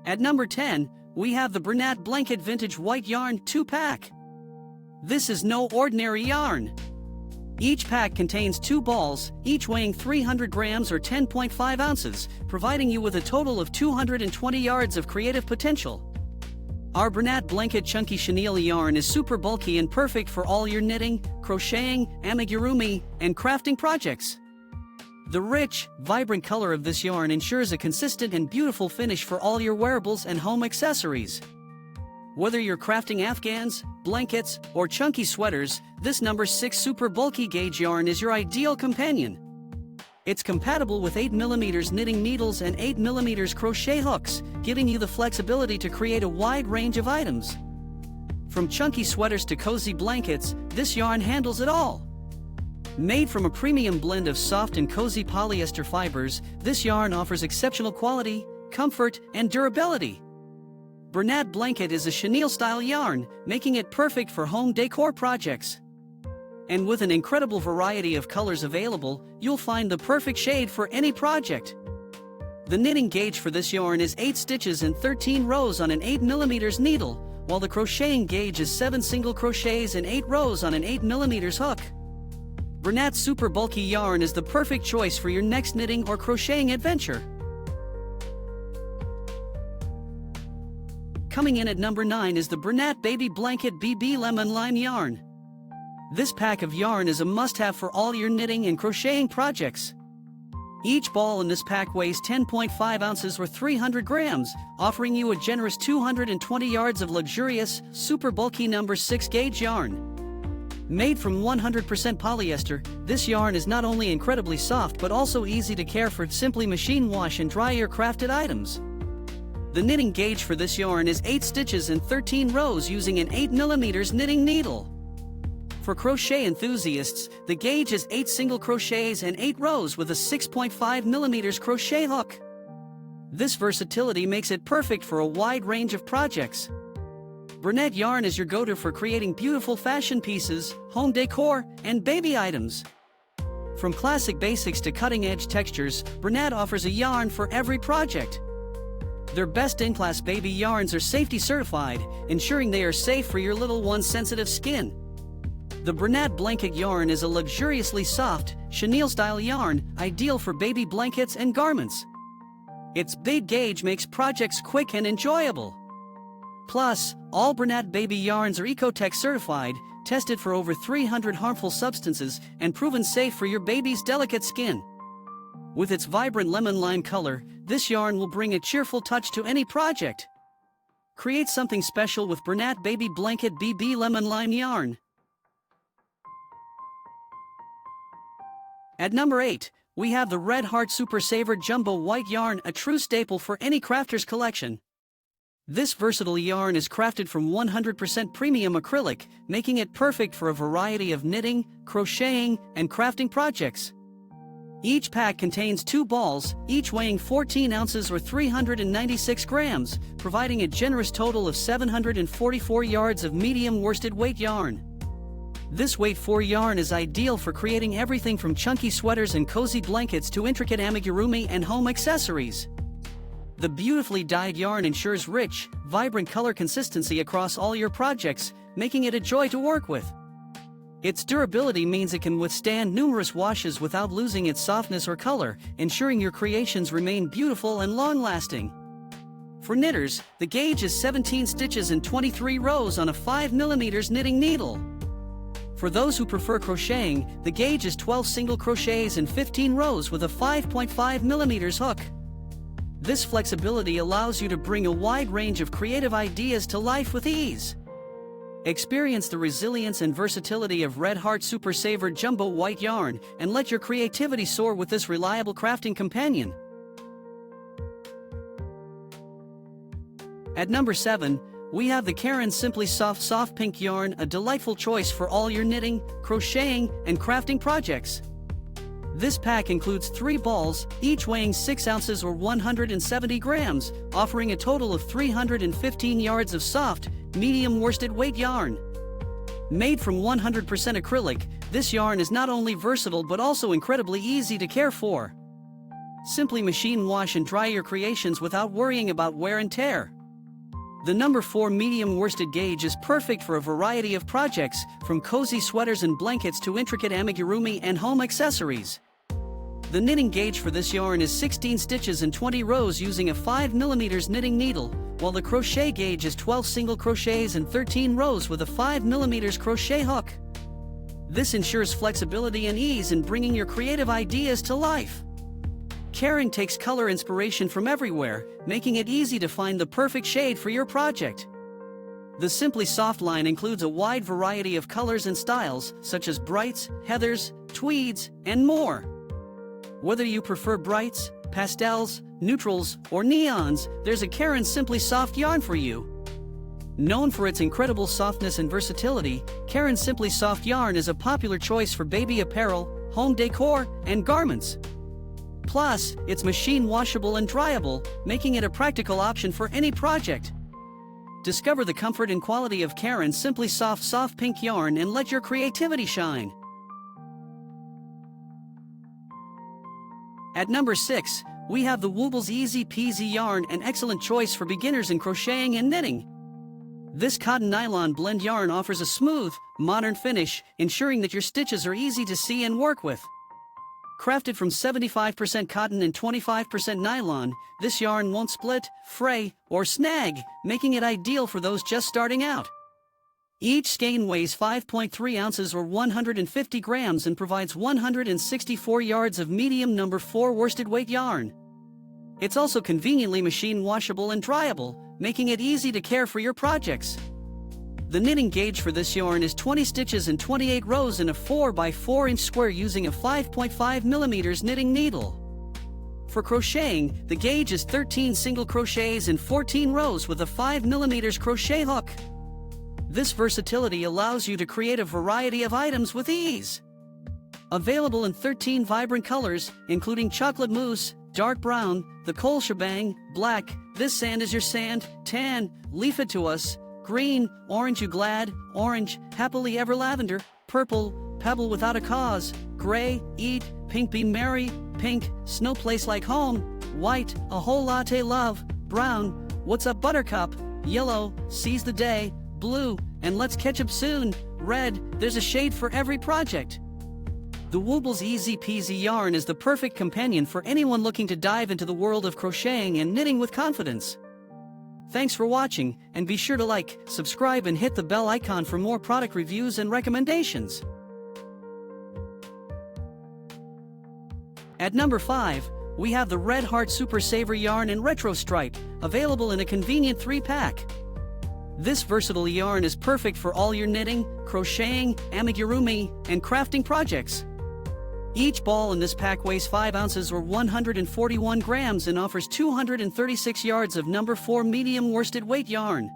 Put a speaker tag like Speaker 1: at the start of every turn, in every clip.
Speaker 1: At number 10, we have the Bernat Blanket Vintage White Yarn 2-pack. This is no ordinary yarn. Each pack contains 2 balls, each weighing 300 grams or 10.5 ounces, providing you with a total of 220 yards of creative potential. Our Bernat Blanket Chunky Chenille yarn is super bulky and perfect for all your knitting, crocheting, amigurumi, and crafting projects. The rich, vibrant color of this yarn ensures a consistent and beautiful finish for all your wearables and home accessories. Whether you're crafting afghans, blankets, or chunky sweaters, this number 6 super bulky gauge yarn is your ideal companion. It's compatible with 8mm knitting needles and 8mm crochet hooks, giving you the flexibility to create a wide range of items. From chunky sweaters to cozy blankets, this yarn handles it all. Made from a premium blend of soft and cozy polyester fibers, this yarn offers exceptional quality, comfort, and durability. Bernat Blanket is a chenille-style yarn, making it perfect for home decor projects. And with an incredible variety of colors available, you'll find the perfect shade for any project. The knitting gauge for this yarn is 8 stitches and 13 rows on an 8mm needle, while the crocheting gauge is 7 single crochets and 8 rows on an 8mm hook. Bernat's super bulky yarn is the perfect choice for your next knitting or crocheting adventure. Coming in at number 9 is the Bernat Baby Blanket BB Lemon Lime Yarn. This pack of yarn is a must-have for all your knitting and crocheting projects. Each ball in this pack weighs 10.5 ounces or 300 grams, offering you a generous 220 yards of luxurious, super bulky number 6 gauge yarn. Made from 100% polyester, this yarn is not only incredibly soft but also easy to care for. Simply machine wash and dry your crafted items. The knitting gauge for this yarn is 8 stitches and 13 rows using an 8mm knitting needle. For crochet enthusiasts, the gauge is 8 single crochets and 8 rows with a 6.5mm crochet hook. This versatility makes it perfect for a wide range of projects. Bernat yarn is your go-to for creating beautiful fashion pieces, home decor, and baby items. From classic basics to cutting-edge textures, Bernat offers a yarn for every project. Their best-in-class baby yarns are safety certified, ensuring they are safe for your little one's sensitive skin. The Bernat Blanket yarn is a luxuriously soft, chenille-style yarn, ideal for baby blankets and garments. Its big gauge makes projects quick and enjoyable. Plus, all Bernat baby yarns are Ecotech certified, tested for over 300 harmful substances, and proven safe for your baby's delicate skin. With its vibrant lemon-lime color, this yarn will bring a cheerful touch to any project. Create something special with Bernat Baby Blanket BB Lemon Lime Yarn. At number 8, we have the Red Heart Super Saver Jumbo White Yarn, a true staple for any crafter's collection. This versatile yarn is crafted from 100% premium acrylic, making it perfect for a variety of knitting, crocheting, and crafting projects. Each pack contains 2 balls, each weighing 14 ounces or 396 grams, providing a generous total of 744 yards of medium worsted weight yarn. This weight 4 yarn is ideal for creating everything from chunky sweaters and cozy blankets to intricate amigurumi and home accessories. The beautifully dyed yarn ensures rich, vibrant color consistency across all your projects, making it a joy to work with. Its durability means it can withstand numerous washes without losing its softness or color, ensuring your creations remain beautiful and long-lasting. For knitters, the gauge is 17 stitches and 23 rows on a 5mm knitting needle. For those who prefer crocheting, the gauge is 12 single crochets and 15 rows with a 5.5mm hook. This flexibility allows you to bring a wide range of creative ideas to life with ease. Experience the resilience and versatility of Red Heart Super Saver Jumbo White Yarn and let your creativity soar with this reliable crafting companion. At number 7, we have the Caron Simply Soft Pink Yarn, a delightful choice for all your knitting, crocheting, and crafting projects. This pack includes 3 balls, each weighing 6 ounces or 170 grams, offering a total of 315 yards of soft, medium worsted weight yarn. Made from 100% acrylic, this yarn is not only versatile but also incredibly easy to care for. Simply machine wash and dry your creations without worrying about wear and tear. The number 4 medium worsted gauge is perfect for a variety of projects, from cozy sweaters and blankets to intricate amigurumi and home accessories. The knitting gauge for this yarn is 16 stitches and 20 rows using a 5mm knitting needle, while the crochet gauge is 12 single crochets and 13 rows with a 5mm crochet hook. This ensures flexibility and ease in bringing your creative ideas to life. Caron takes color inspiration from everywhere, making it easy to find the perfect shade for your project. The Simply Soft line includes a wide variety of colors and styles, such as brights, heathers, tweeds, and more. Whether you prefer brights, pastels, neutrals, or neons, there's a Caron Simply Soft yarn for you. Known for its incredible softness and versatility, Caron Simply Soft yarn is a popular choice for baby apparel, home decor, and garments. Plus, it's machine washable and dryable, making it a practical option for any project. Discover the comfort and quality of Caron Simply Soft pink yarn and let your creativity shine. At number 6, we have the Woobles Easy Peasy yarn, an excellent choice for beginners in crocheting and knitting. This cotton nylon blend yarn offers a smooth, modern finish, ensuring that your stitches are easy to see and work with. Crafted from 75% cotton and 25% nylon, this yarn won't split, fray, or snag, making it ideal for those just starting out. Each skein weighs 5.3 ounces or 150 grams and provides 164 yards of medium number 4 worsted weight yarn. It's also conveniently machine washable and dryable, making it easy to care for your projects. The knitting gauge for this yarn is 20 stitches and 28 rows in a 4x4 square using a 5.5mm knitting needle. For crocheting, the gauge is 13 single crochets and 14 rows with a 5mm crochet hook. This versatility allows you to create a variety of items with ease. Available in 13 vibrant colors, including chocolate mousse, dark brown, the coal shebang, black, this sand is your sand, tan, leaf it to us, green, orange you glad, orange, happily ever lavender, purple, pebble without a cause, gray, eat, pink be merry, pink, snow place like home, white, a whole latte love, brown, what's up buttercup, yellow, seize the day, blue, and let's catch up soon, red, there's a shade for every project. The Woobles Easy Peasy yarn is the perfect companion for anyone looking to dive into the world of crocheting and knitting with confidence. Thanks for watching, and be sure to like, subscribe and hit the bell icon for more product reviews and recommendations. At number 5, we have the Red Heart Super Saver yarn in retro stripe, available in a convenient 3-pack. This versatile yarn is perfect for all your knitting, crocheting, amigurumi, and crafting projects. Each ball in this pack weighs 5 ounces or 141 grams and offers 236 yards of number 4 medium worsted weight yarn.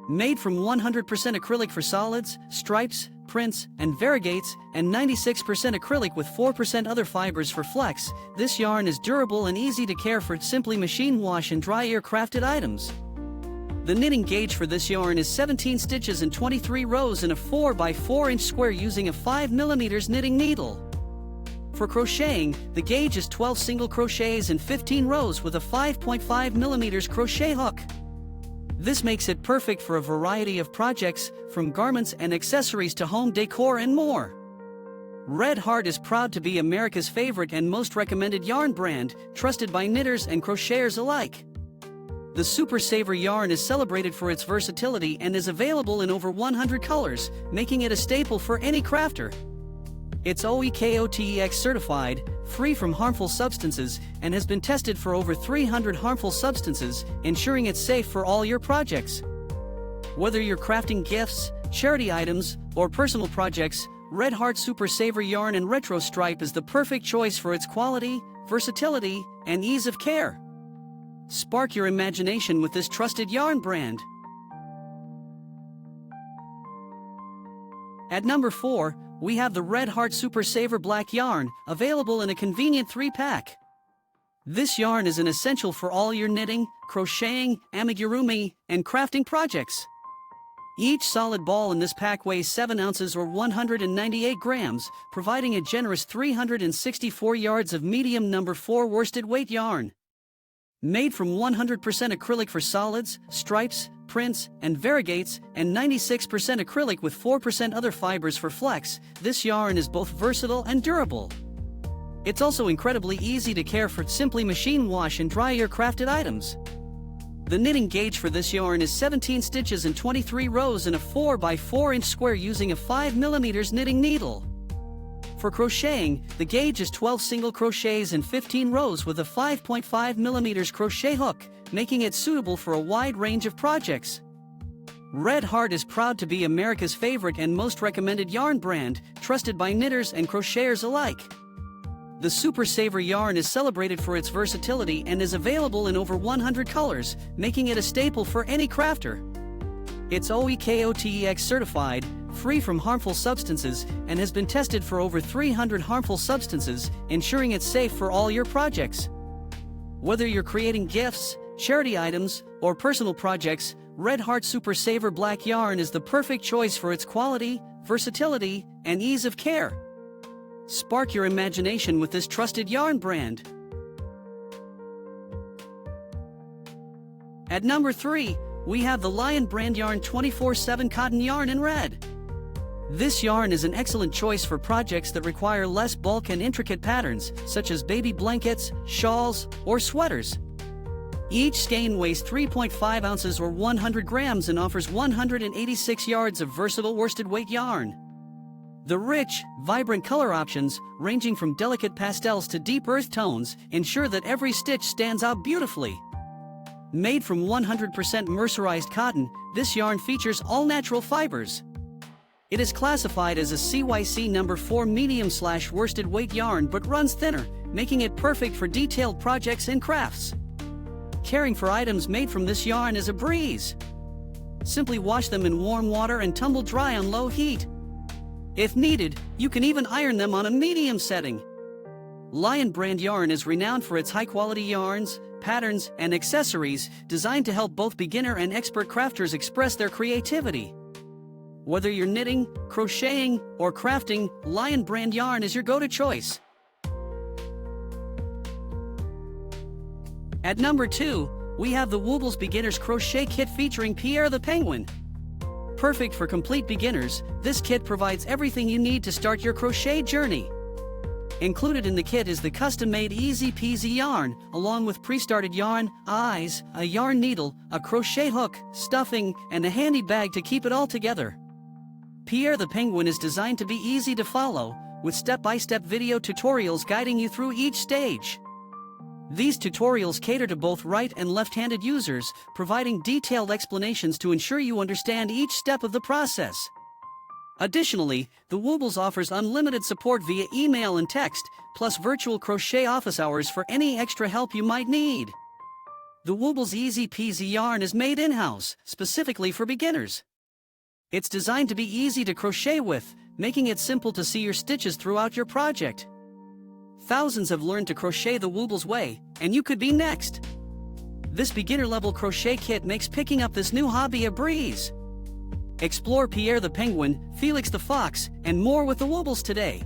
Speaker 1: Made from 100% acrylic for solids, stripes, prints, and variegates, and 96% acrylic with 4% other fibers for flex, this yarn is durable and easy to care for. Simply machine wash and dry your crafted items. The knitting gauge for this yarn is 17 stitches and 23 rows in a 4x4 square using a 5mm knitting needle. For crocheting, the gauge is 12 single crochets and 15 rows with a 5.5mm crochet hook. This makes it perfect for a variety of projects, from garments and accessories to home decor and more. Red Heart is proud to be America's favorite and most recommended yarn brand, trusted by knitters and crocheters alike. The Super Saver yarn is celebrated for its versatility and is available in over 100 colors, making it a staple for any crafter. It's OEKOTEX certified, free from harmful substances, and has been tested for over 300 harmful substances, ensuring it's safe for all your projects. Whether you're crafting gifts, charity items, or personal projects, Red Heart Super Saver yarn in retro stripe is the perfect choice for its quality, versatility, and ease of care. Spark your imagination with this trusted yarn brand. At number 4, we have the Red Heart Super Saver black yarn, available in a convenient 3-pack. This yarn is an essential for all your knitting, crocheting, amigurumi, and crafting projects. Each solid ball in this pack weighs 7 ounces or 198 grams, providing a generous 364 yards of medium number 4 worsted weight yarn. Made from 100% acrylic for solids, stripes, prints, and variegates, and 96% acrylic with 4% other fibers for flex, this yarn is both versatile and durable. It's also incredibly easy to care for. Simply machine wash and dry your crafted items. The knitting gauge for this yarn is 17 stitches and 23 rows in a 4 by 4 inch square using a 5 mm knitting needle. For crocheting, the gauge is 12 single crochets and 15 rows with a 5.5 mm crochet hook, making it suitable for a wide range of projects. Red Heart is proud to be America's favorite and most recommended yarn brand, trusted by knitters and crocheters alike. The Super Saver yarn is celebrated for its versatility and is available in over 100 colors, making it a staple for any crafter. It's OEKOTEX certified, free from harmful substances, and has been tested for over 300 harmful substances, ensuring it's safe for all your projects. Whether you're creating gifts, charity items, or personal projects, Red Heart Super Saver Black Yarn is the perfect choice for its quality, versatility, and ease of care. Spark your imagination with this trusted yarn brand. At number 3, we have the Lion brand yarn 24/7 cotton yarn in red. This yarn is an excellent choice for projects that require less bulk and intricate patterns, such as baby blankets, shawls, or sweaters. Each skein weighs 3.5 ounces or 100 grams and offers 186 yards of versatile worsted weight yarn. The rich, vibrant color options, ranging from delicate pastels to deep earth tones, ensure that every stitch stands out beautifully. Made from 100% mercerized cotton, this yarn features all-natural fibers. It is classified as a CYC number 4 medium/worsted weight yarn but runs thinner, making it perfect for detailed projects and crafts. Caring for items made from this yarn is a breeze. Simply wash them in warm water and tumble dry on low heat. If needed, you can even iron them on a medium setting. Lion brand yarn is renowned for its high-quality yarns, patterns, and accessories designed to help both beginner and expert crafters express their creativity. Whether you're knitting, crocheting, or crafting, Lion brand yarn is your go-to choice. At number 2, we have the Woobles Beginners Crochet Kit featuring Pierre the Penguin. Perfect for complete beginners, this kit provides everything you need to start your crochet journey. Included in the kit is the custom-made Easy Peasy yarn, along with pre-started yarn, eyes, a yarn needle, a crochet hook, stuffing, and a handy bag to keep it all together. Pierre the Penguin is designed to be easy to follow, with step-by-step video tutorials guiding you through each stage. These tutorials cater to both right and left-handed users, providing detailed explanations to ensure you understand each step of the process. Additionally, the Woobles offers unlimited support via email and text, plus virtual crochet office hours for any extra help you might need. The Woobles Easy Peasy yarn is made in-house, specifically for beginners. It's designed to be easy to crochet with, making it simple to see your stitches throughout your project. Thousands have learned to crochet the Woobles way, and you could be next. This beginner-level crochet kit makes picking up this new hobby a breeze. Explore Pierre the Penguin, Felix the Fox, and more with the Woobles today.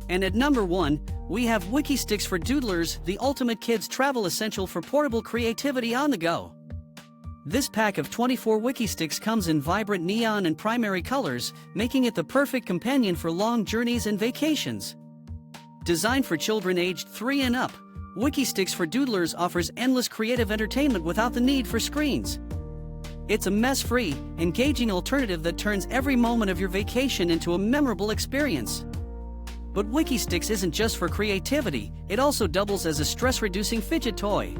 Speaker 1: And at number 1, we have Wikki Stix for Doodlers, the ultimate kids travel essential for portable creativity on the go. This pack of 24 Wikki Stix comes in vibrant neon and primary colors, making it the perfect companion for long journeys and vacations. Designed for children aged 3 and up, Wikki Stix for Doodlers offers endless creative entertainment without the need for screens. It's a mess-free, engaging alternative that turns every moment of your vacation into a memorable experience. But Wikki Stix isn't just for creativity, it also doubles as a stress-reducing fidget toy.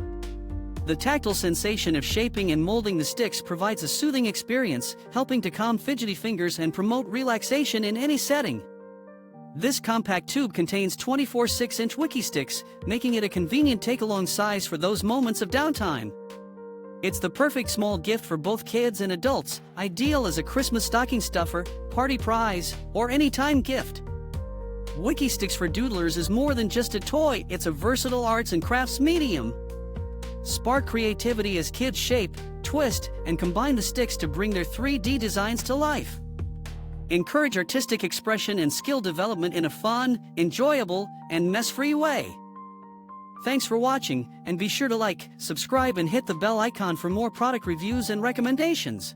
Speaker 1: The tactile sensation of shaping and molding the sticks provides a soothing experience, helping to calm fidgety fingers and promote relaxation in any setting. This compact tube contains 24 6-inch Wikki Stix, making it a convenient take-along size for those moments of downtime. It's the perfect small gift for both kids and adults, ideal as a Christmas stocking stuffer, party prize, or anytime gift. Wikki Stix for Doodlers is more than just a toy, it's a versatile arts and crafts medium. Spark creativity as kids shape, twist, and combine the sticks to bring their 3D designs to life. Encourage artistic expression and skill development in a fun, enjoyable, and mess-free way. Thanks for watching, and be sure to like, subscribe, and hit the bell icon for more product reviews and recommendations.